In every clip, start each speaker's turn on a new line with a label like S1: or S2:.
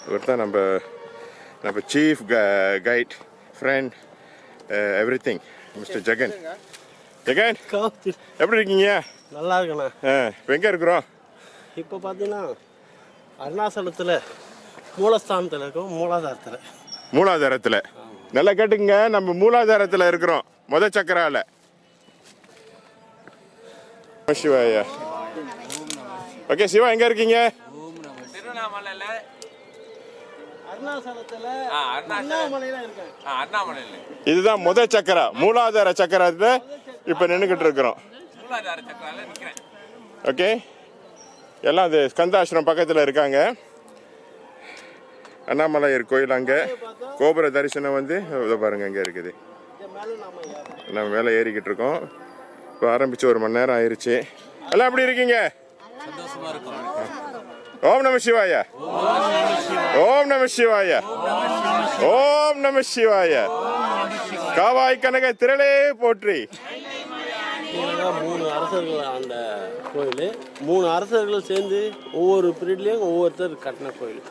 S1: இவர் தான் நம்ம chief guide friend everything mister Jagan. Jagan எப்படி இருக்கீங்க?
S2: நல்லா இருக்கண்ணா.
S1: இப்போ எங்கே இருக்கிறோம்?
S2: இப்போ பார்த்தீங்கன்னா அருணாச்சலத்தில் மூலஸ்தானத்தில் இருக்கோம். மூலாதாரத்தில்
S1: நல்லா கேட்டுங்க, நம்ம மூலாதாரத்தில் இருக்கிறோம். சக்கரால சிவாயா. ஓகே சிவா, எங்க இருக்கீங்க? இதுதான் சக்கரா, மூலாதார சக்கரத்துல இப்ப நின்றுகிட்டு இருக்கிறோம். ஓகே, எல்லாம் அது ஸ்கந்தாசிரம் பக்கத்துல இருக்காங்க. அண்ணாமலையார் கோயில் அங்க கோபுர தரிசனம் வந்து பாருங்க அங்க இருக்குது. நம்ம மேலே ஏறிக்கிட்டு இருக்கோம். இப்போ ஆரம்பிச்சு 1 மணி நேரம் ஆயிடுச்சு. எல்லாம் எப்படி இருக்கீங்க? ஓம் நம சிவாய, ஓம் நம சிவாய, ஓம் நம சிவாய. காவாய் கனக திரளே போற்றி.
S2: 3 அரசர்கள் அந்த கோயில், 3 அரசர்கள் சேர்ந்து ஒவ்வொரு பீரியட்லேயும் ஒவ்வொருத்தர் கட்டின கோயில்.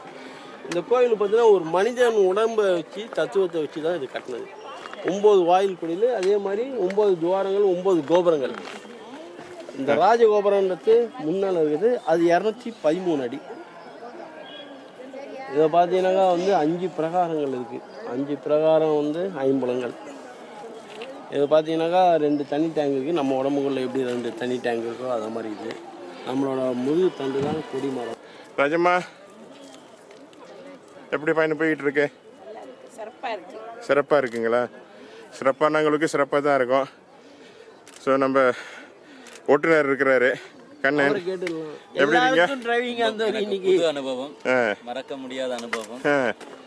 S2: இந்த கோயில் பார்த்தீங்கன்னா ஒரு மனிதன் உடம்பை வச்சு தத்துவத்தை வச்சு தான் இது கட்டினது. 9 வாயில் குடியில், அதே மாதிரி 9 துவாரங்கள், 9 கோபுரங்கள். இந்த ராஜகோபுரன்றது முன்னால் இருக்குது, அது 213 அடி. இதை பார்த்தீங்கன்னாக்கா வந்து 5 பிரகாரங்கள் இருக்குது. 5 பிரகாரம் வந்து 5 புலங்கள். இதை பார்த்தீங்கன்னாக்கா 2 தனி டேங்க் இருக்குது. நம்ம உடம்புக்குள்ளே எப்படி 2 தனி டேங்க் இருக்கோ அதை மாதிரி இது. நம்மளோட முதுகு தண்டு தான் கொடிமரம்.
S1: ராஜம்மா, எப்படி பயணம் போயிட்டு இருக்கு? சிறப்பாக இருக்குங்களா? சிறப்பானவங்களுக்கு சிறப்பாக தான் இருக்கும். ஸோ நம்ம ஓட்டுநர் இருக்கிறாரு கண்ணன், எப்படி
S3: புது அனுபவம், மறக்க முடியாத அனுபவம்.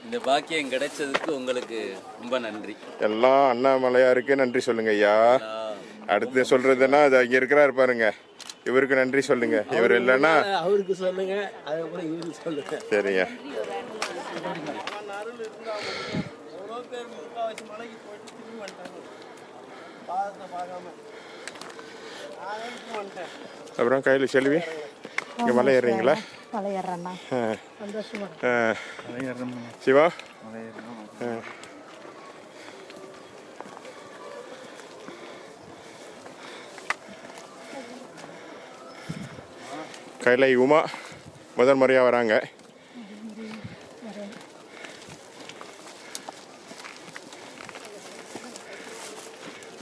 S3: இந்த பாக்கியம் கிடைச்சதுக்கு உங்களுக்கு ரொம்ப நன்றி.
S1: எல்லாம் அண்ணாமலையாருக்கு நன்றி சொல்லுங்க ஐயா. அடுத்து சொல்றதுன்னா அது அங்க இருக்கிறாரு பாருங்க, இவருக்கு நன்றி சொல்லுங்க. இவர் இல்லைன்னா
S2: அவருக்கு சொல்லுங்க, சொல்லுங்க.
S1: சரிங்க. அப்புறம் கையில் செல்வி, இங்கே மலை ஏறுறீங்களா? சிவா, கைலை உமா முதல் முறையாக வராங்க.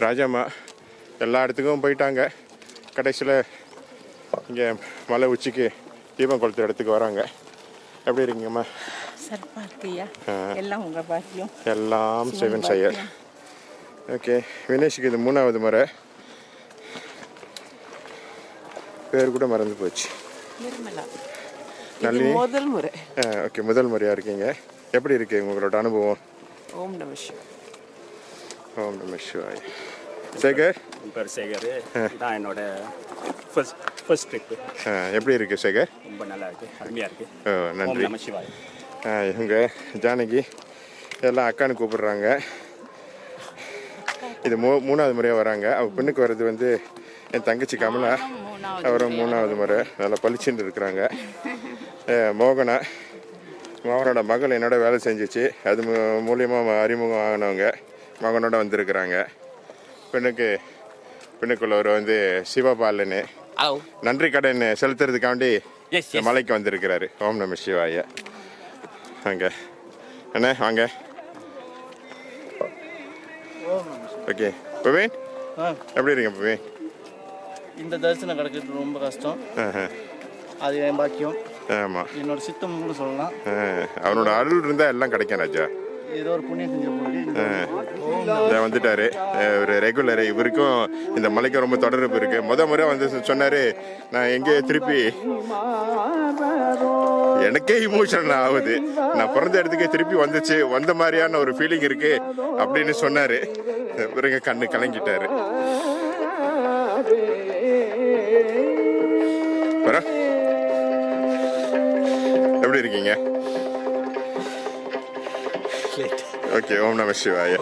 S1: ராஜாம்மா எல்லா இடத்துக்கும் போயிட்டாங்க. கடைசியில் இங்கே மலை உச்சிக்கு தீபம் கொளுத்துற இடத்துக்கு வராங்க. எப்படி இருக்கீங்கம்மா? எல்லாம் சிவன் செயல். ஓகே, வினேஷுக்கு இது 3வது முறை. பேர் கூட மறந்து போச்சு. நல்லி
S4: முதல் முறை.
S1: ஓகே, முதல் முறையாக இருக்கீங்க. எப்படி இருக்கு உங்களோட அனுபவம்?
S4: ஓம் நம சிவாய.
S1: ஓம் நம சிவாய. சேகர்,
S5: பேர் சேகர். இதான் என்னோட ஃபர்ஸ்ட் ட்ரிப்பு.
S1: எப்படி இருக்கு சேகர்?
S5: ரொம்ப நல்லா இருக்கு, அருமையாக இருக்கு.
S1: நன்றி.
S5: நம சிவாய.
S1: இவங்க ஜானகி எல்லாம் அக்கான்னு கூப்பிடுறாங்க. இது 3வது முறையாக வராங்க. அவள் பெண்ணுக்கு வர்றது வந்து என் தங்கச்சி கமலா, அவரும் 3வது முறை. நல்லா பளிச்சுன்னு இருக்கிறாங்க. மோகனோட மகள் என்னோட வேலை செஞ்சிச்சு, அது மூலியமாக அறிமுகம் ஆகினவங்க மகனோட வந்திருக்கிறாங்க. பெண்ணுக்குள்ளவர் வந்து சிவபாலனு நன்றி கடன் செலுத்துறதுக்காண்டி மலைக்கு வந்திருக்கிறாரு. ஓம் நம சிவாய. வாங்க அண்ணே, வாங்க. ஓகே பவேன், எப்படி இருக்கீங்க பவேன்?
S2: இந்த தரிசனம் கிடைக்கிறது ரொம்ப கஷ்டம். அது என் பாக்கியம்.
S1: ஆமாம்,
S2: என்னோட சித்தம் கூட சொல்லலாம்.
S1: அவனோட அருள் இருந்தால் எல்லாம் கிடைக்கும் ராஜா.
S2: ஏதோ ஒரு புண்ணியம் செஞ்ச
S1: வந்துட்டாரு ஒரு ரெகுலர். இவருக்கும் இந்த மலைக்கு ரொம்ப தொடர்பு இருக்கு. முறை வந்து சொன்னாரு, நான் எங்கேயோ திருப்பி எனக்கே இமோஷனல் ஆகுது, நான் பிறந்த இடத்துக்கே திருப்பி வந்த மாதிரியான ஒரு ஃபீலிங் இருக்கு அப்படின்னு சொன்னாரு. இவருங்க கண்ணு கலங்கிட்டாரு. எப்படி இருக்கீங்க? ஓகே, ஓம் நம சிவாய.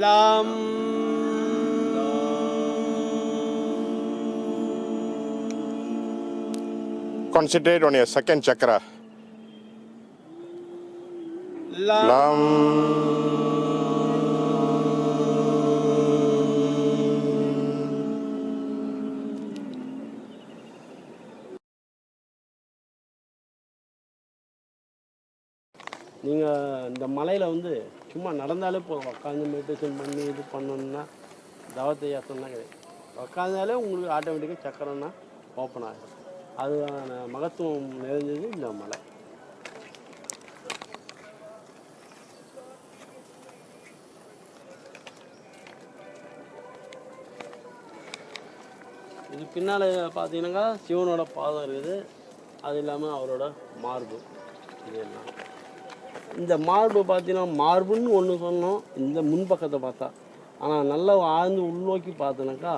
S2: lam
S1: Concentrate on your second chakra.
S2: lam
S1: Lam.
S2: நீங்கள் இந்த மலையில் வந்து சும்மா நடந்தாலே போதும். உட்காந்து மெடிடேஷன் பண்ணி இது பண்ணணுன்னா தவத்தை யாசம்னா கிடையாது. உட்காந்தாலே உங்களுக்கு ஆட்டோமேட்டிக்காக சக்கரம்னா ஓப்பன் ஆகும். அதுக்கான மகத்துவம் நிறைஞ்சது இந்த மலை. இது பின்னால் பார்த்தீங்கன்னாக்கா சிவனோட பாதம் இருக்குது. அது இல்லாமல் அவரோட மார்பு. இது எல்லாம் இந்த மார்பு பார்த்தீங்கன்னா மார்புன்னு ஒன்று சொன்னோம் இந்த முன்பக்கத்தை பார்த்தா. ஆனால் நல்லா ஆழ்ந்து உள்நோக்கி பார்த்தோன்னாக்கா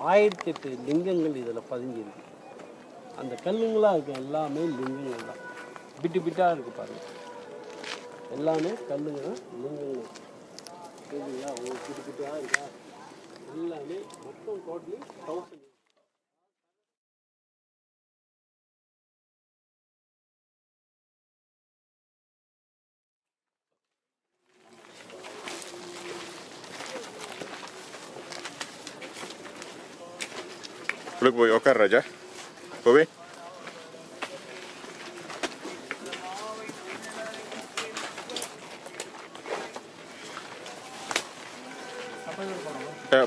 S2: 1008 லிங்கங்கள் இதில் பதிஞ்சிருக்கு. அந்த கல்லுங்களாக இருக்கும் எல்லாமே லிங்கங்கள் தான். பிட்டு பிட்டாக இருக்குது பாருங்கள். எல்லாமே கல்லுங்க தான், லிங்கங்கள். சரிங்களா? ஒரு பிட்டு பிட்டாக இருக்கா எல்லாமே மொத்தம் totally 1000.
S1: Look, boy, okay, Raja. Bobby.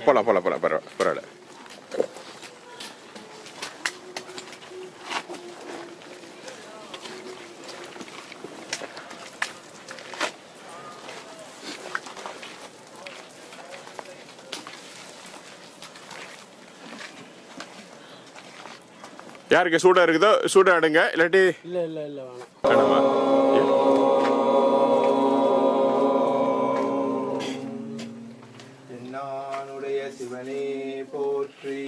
S1: போலாம் பரவாயில்ல. யாருக்கு சூடாக இருக்குதோ சூடாக அடுங்க, இல்லாட்டி
S2: இல்லை வேணாம்.
S1: வேணாமா?
S4: என்னானுடைய சிவனே போற்றி,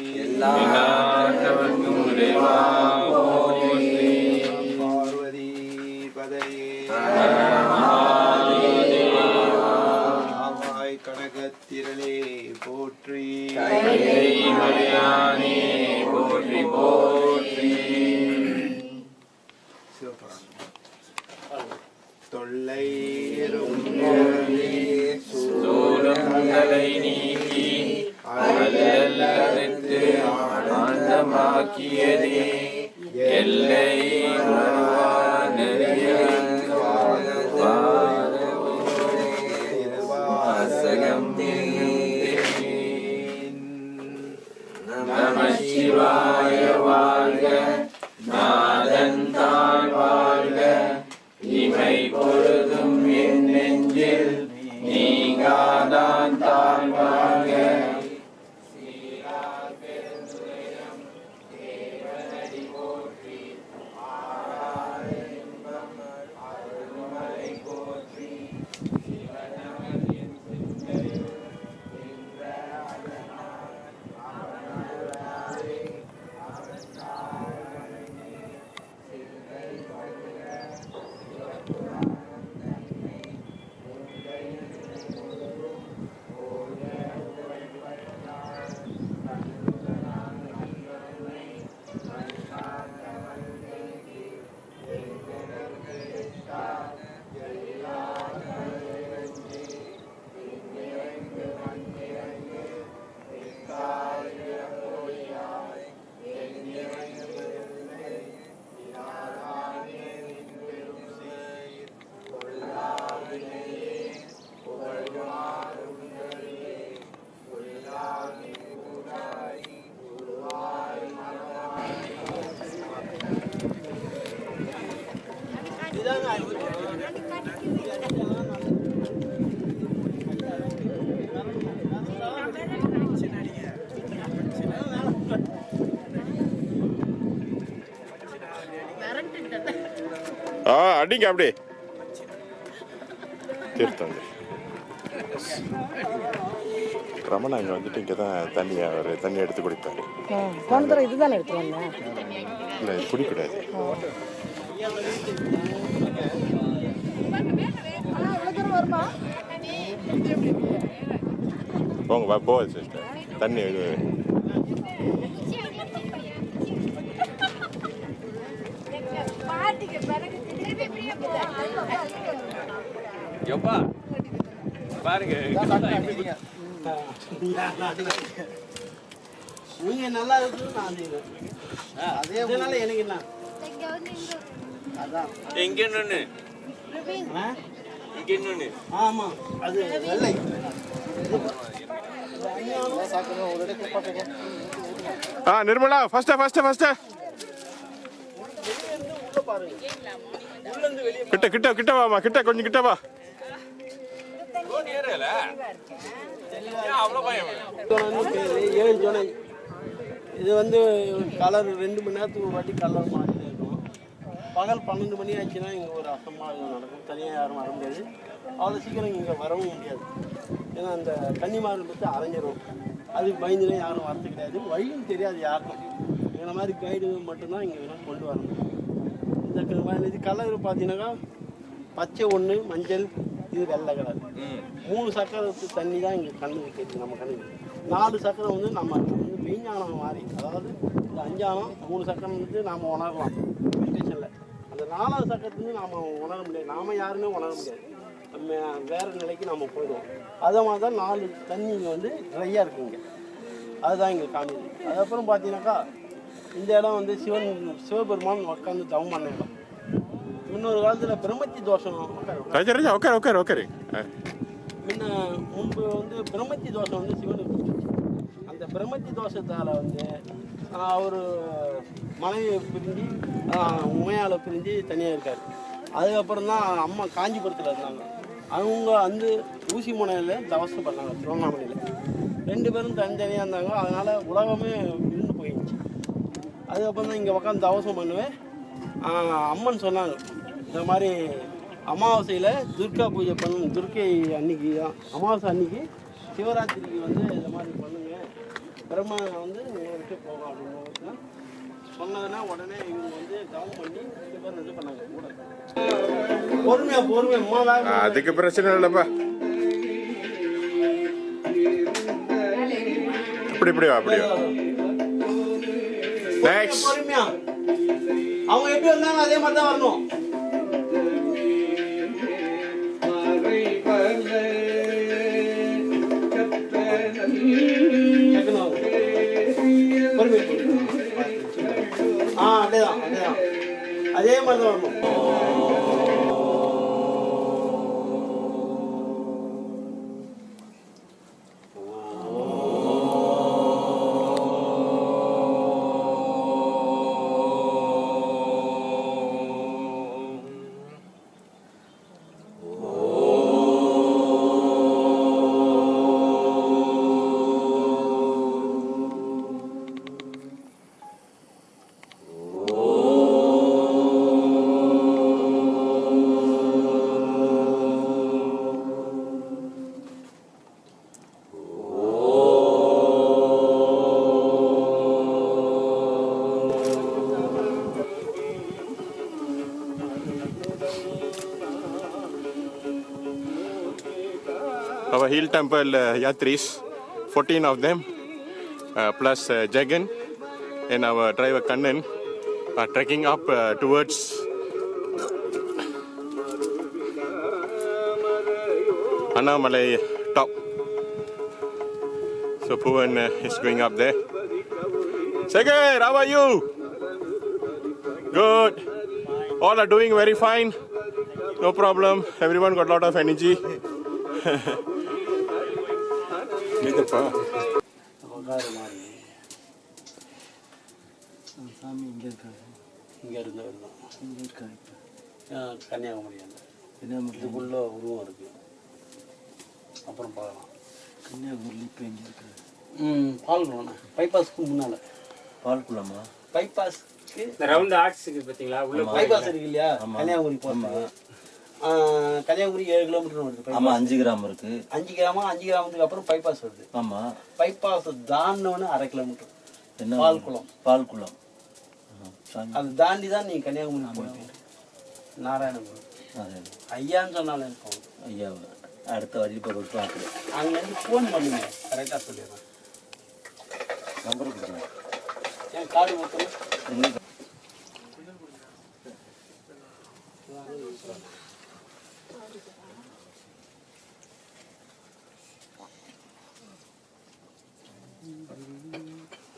S4: பார்வதி பதையே ஆவாய் கனகத்திரளே போற்றி, தொல்லை
S6: சூழங்களை நீக்கி அல்லல்லறுத்து ஆனந்தமாக்கியதே எல்லை வாசகம் நம சிவாய வாழ்க, நாதன் தான் வாழ்க, இமை பொழுதும் என் நெஞ்சில் நீங்காதான் தான் வாழ்க. போற்றி
S1: அடிங்க அப்படியே தீர்த்தம். ரமணா இங்கே வந்துட்டு இங்கே தான் தண்ணி எடுத்து குடிப்பாரு.
S7: போன தடவை இதுதானே எடுத்து வந்தேன்.
S1: இல்லை இது குடிக்கூடாது. போங்க வா போகுது சிஸ்டர் தண்ணி இது.
S5: பாருங்க
S2: நீங்க நல்லா இருக்கு நான் செய்வேன். அதனால எனக்கு என்ன அதான்
S5: எங்க நின்னு இங்க நின்னு
S2: ஆமா அது வெள்ளை
S1: நிர்மலா ஃபர்ஸ்ட் கிட்ட வாமா கொஞ்சம் கிட்ட வா.
S2: இது வந்து கலர் 2 மணி நேரத்துக்கு ஒரு வாட்டி கலர் மாறிட்டே இருக்கும். பகல் 12 மணி ஆச்சுன்னா இங்கே ஒரு அசம்பாவிதம் நடக்கும். தனியாக யாரும் வர முடியாது. அவ்வளோ சீக்கிரம் இங்கே வரவும் முடியாது. ஏன்னா அந்த கன்னிமார்கள் பற்றி அரைஞ்சிரும். அதுக்கு பயந்துலாம் யாரும் வரது கிடையாது. வழியும் தெரியாது யாருக்கும். இந்த மாதிரி கைடு மட்டும்தான் இங்கே வேணால் கொண்டு வரணும். இந்த கலர் பார்த்தீங்கன்னாக்கா பச்சை ஒன்று, மஞ்சள், இது வெள்ளை கலர். 3 சக்கரத்து தண்ணி தான் இங்கே கண்ணு வைக்கிறது. நம்ம கண்ணு 4 சக்கரம் வந்து நம்ம வந்து மெய்ஞானம் மாதிரி, அதாவது இந்த 5ஆனம் 3 சக்கரம் வந்து நாம் உணரலாம் மெடிடேஷனில். அந்த 4ஆவது சக்கரத்துலேருந்து நாம் உணர முடியாது. நாம் யாருமே உணர முடியாது. நம்ம வேறு நிலைக்கு நம்ம போயிடுவோம். அதை மாதிரி தான் 4 தண்ணி இங்கே வந்து ட்ரையாக இருக்குங்க. அதுதான் இங்கே காமிது. அதுக்கப்புறம் பார்த்தீங்கன்னாக்கா இந்த இடம் வந்து சிவபெருமான் உட்காந்து தவம் பண்ண இடம். முன்னொரு காலத்தில் பிரம்மத்தி தோஷம்
S1: உட்காரு
S2: முன்பு வந்து பிரம்மத்தி தோஷம் வந்து சிவனுக்கு. அந்த பிரம்மத்தி தோஷத்தால் வந்து அவர் மனைவியை பிரிஞ்சு உமையால் பிரிஞ்சு தனியாக இருக்கார். அதுக்கப்புறம் தான் அம்மா காஞ்சிபுரத்தில் இருந்தாங்க. அவங்க வந்து ஊசி முனையில் தவசம் பண்ணாங்க திருவண்ணாமலையில். 2 பேரும் தனித்தனியாக இருந்தாங்க. அதனால் உலகமே இருந்து போயிடுச்சு. அதுக்கப்புறம் தான் இங்கே உட்காந்து தவசம் பண்ணுவேன். அம்மன் சொன்னாங்க இந்த மாதிரி அமாவாசையில் துர்கா பூஜை பண்ணணும். துர்க்கை அன்னைக்கு தான் அமாவாசை அன்னைக்கு சிவராத்திரிக்கு வந்து இந்த மாதிரி பண்ணுங்க, பிரம்மா வந்து விட்டு போகும் அப்படின்னு சொன்னதுன்னா உடனே இவங்க வந்து தவம் பண்ணி 2 பேரும் இது பண்ணாங்க கூட. பொறுமையா
S1: அதுக்கு பிரச்சனை இல்லைப்பா. இப்படி
S2: பொறுமையா அவங்க எப்படி வந்தாங்க அதே மாதிரி தான் வரணும். அதேதான் அதே மாதிரி தான் வரணும்.
S1: Our hill temple yatris, 14 of them, plus Jagan and our driver Kannan are trekking up towards Annamalai top. So Bhuvan is going up there. Sagar, how are you? Good. All are doing very fine. No problem. Everyone got a lot of energy.
S2: சாமி இங்கே இருக்காங்க. இங்கே இருந்தவர் தான் இங்கே இருக்காங்க. கன்னியாகுமரி இதுக்குள்ள உருவம் இருக்குது. அப்புறம் பார்க்கலாம். கன்னியாகுமரியில் இப்போ எங்கே இருக்காரு? பால்குளம் பைபாஸ்க்கு முன்னால்.
S3: பால்குளமா?
S2: பைபாஸ் இருக்கு.
S5: இந்த ரவுண்ட் ஆர்ட்ஸ் இருக்குது பார்த்தீங்களா, உள்ள
S2: பைபாஸ் இருக்கு இல்லையா, கன்னியாகுமரி போகிறது. கன்னியாகுமரி 7 கிலோமீட்டர் வருது.
S3: ஆமா 5 கிராம் இருக்கு.
S2: 5 கிராமத்துக்கு அப்புறம் பைபாஸ் வருது.
S3: ஆமா
S2: பைபாஸ் தாண்டினோன்னு 1/2 கிலோமீட்டர்
S3: என்ன பால்குளம்.
S2: அது தாண்டி தான் நீ கன்னியாகுமரி போகணும். நாராயணபுரம் ஐயான்னு சொன்னாலும் இருக்கும்.
S3: ஐயா அடுத்த வழி போய் பார்க்குறேன்.
S2: அங்கேருந்து ஃபோன் பண்ணுங்க, கரெக்டாக சொல்லிடுறேன்.
S3: நம்பர் கொடுக்குறேன்.
S2: என் கார்டு மட்டும்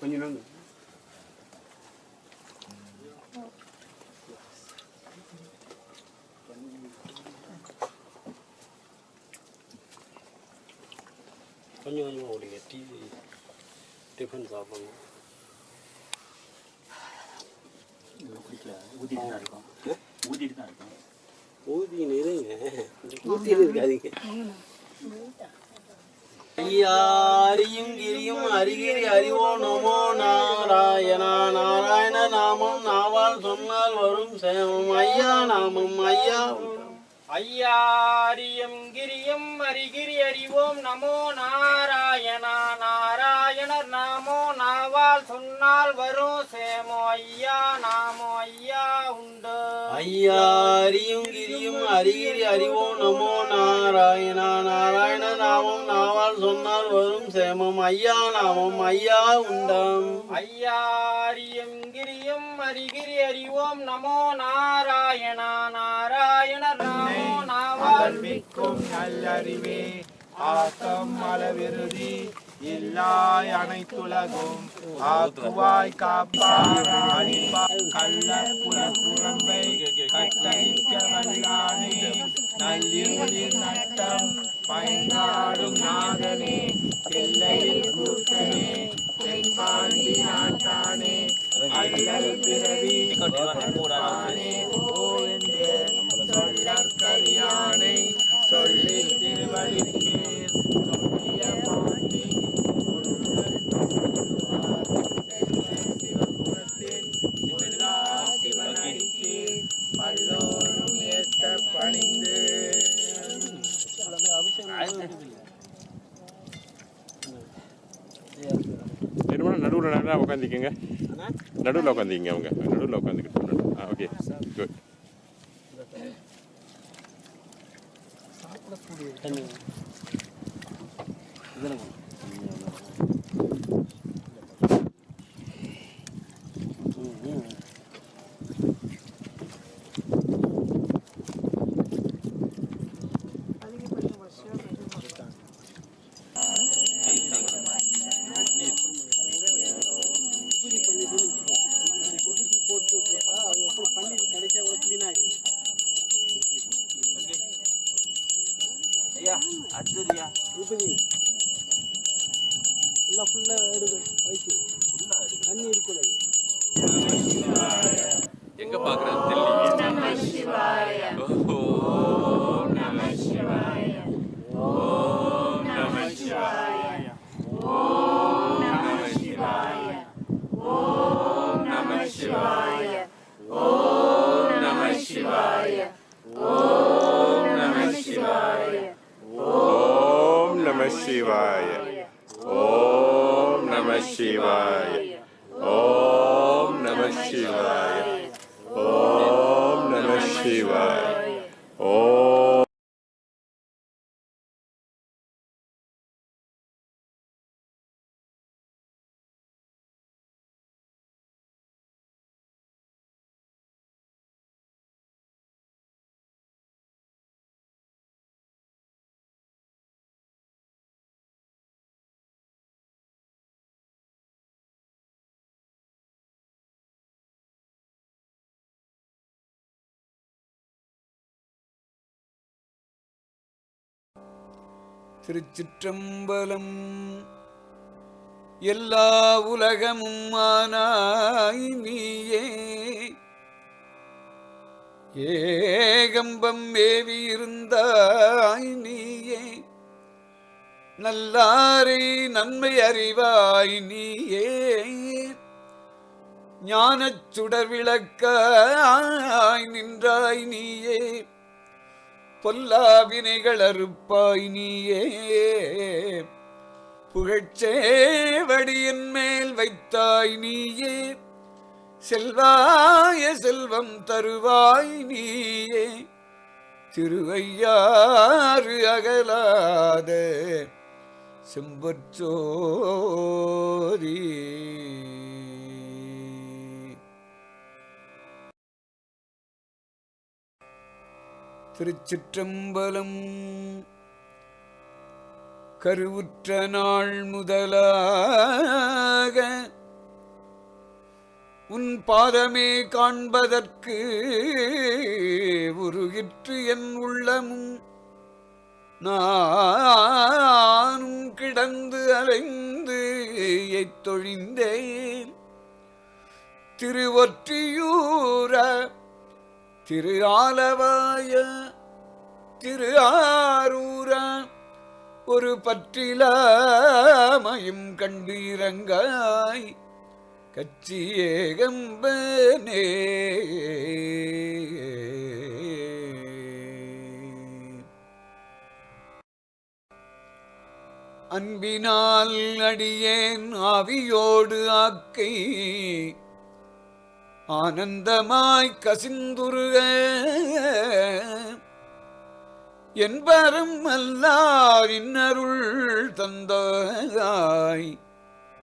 S5: கொஞ்சம் நாள்
S2: கொஞ்சம் கொஞ்சமாக ஓடிங்க. டிஃபன் சாப்பிடணும். ஊதின்னு இருங்க, ஊத்தின்னு இருக்காதீங்க. ஐயாரியும் கிரியும் அரிகிரி அறிவோ நமோ நாராயணா. நாராயண நாமம் நாவால் சொன்னால் வரும் சேமம். ஐயா நாமம் ஐயா.
S8: ஐயாரியம் கிரியம் அரிகிரி அறிவோம் நமோ நாராயணா. நாராயணர் நாமோ நாவால் சொன்னால் வரும் சேமோ. ஐயா நாமோ ஐயா உண்டு.
S2: ஐயாரியும் கிரியும் அரிகிரி அறிவோம் நமோ நாராயணா. நாராயண நாமம் நாவால் சொன்னால் வரும் சேமம். ஐயா நாமம் ஐயா உண்டாம்.
S8: ஐயாரியம் கிரியம் அரிகிரி அறிவோம் நமோ நாராயணா. நாராயணர் நாமோ நாவால்
S4: மிக்கும் நல்லறிவே ஆக்கம் அளவிருதி இல்லாய் அனைத்துலகும் ஆக்குவாய் காப்பாய் அழிப்பாய் கள்ள புறம்பை கட்டளிக்க வல்லானே. நல்லிருளில் நட்டம் பயன்பாடும் நாதனே. தில்லையில் கூத்தனே தென்பாண்டி நாட்டானே. அல்லல் பிறவி ஆனே ஓ என்று சொல்லற்கரியானை சொல்லி திருவடிக்கு சொல்லிய பாண்டி சிவகுணத்தின் சிவனடிக்கு பல்லோரும் ஏற்ற பணிந்து
S1: நடுவில் நல்லா உட்காந்துக்கங்க. நடுவில் உட்காந்துக்கிங்க. அவங்க நடுவில் உட்காந்துக்கிட்டு. Okay good.
S3: எங்க பாக்குறது தெரியல. ஓம் நம சிவாய. ஓம் நம சிவாய. ஓம் நம சிவாய. ஓம் நம சிவாய. ஓம் நம சிவாய. ஓம் நம சிவாய.
S1: ஓம் நம சிவாய. ஓம் நம சிவாய. ஓம் நம சிவாய. ஓம் நம சிவாய. ஓம்
S9: திருச்சிற்றம்பலம். எல்லா உலகமும் ஆனாய் நீயே. ஏகம்பம் மேவி இருந்தாய் நீயே. நல்லாரை நன்மை அறிவாய் நீயே. ஞானச் சுடர் விளக்காய் நின்றாய் நீயே, பொல்லா வினைகள் அறுப்பாய் நீயே, புகழ்ச்சேவடியின் மேல் வைத்தாய் நீயே, செல்வாய செல்வம் தருவாய் நீயே, திருவையாறு அகலாத செம்பொற்சோதி. திருச்சிற்றம்பலம். கருவுற்ற நாள் முதலாக உன் பாதமே காண்பதற்கு உருகிற்று என் உள்ளமும், நானும் கிடந்து அலைந்து எய்தொழிந்தேன். திருவொற்றியூர, திரு ஆலவாய, திரு ஆரூர, ஒரு பற்றிலாமையும் கண்டு இறங்காய் கச்சி ஏகம்பனே. அன்பினால் அடியேன் ஆவியோடு ஆக்கை ஆனந்தமாய் கசிந்துருக, என்பரும் அல்லார் இன்னருள் தந்தாய்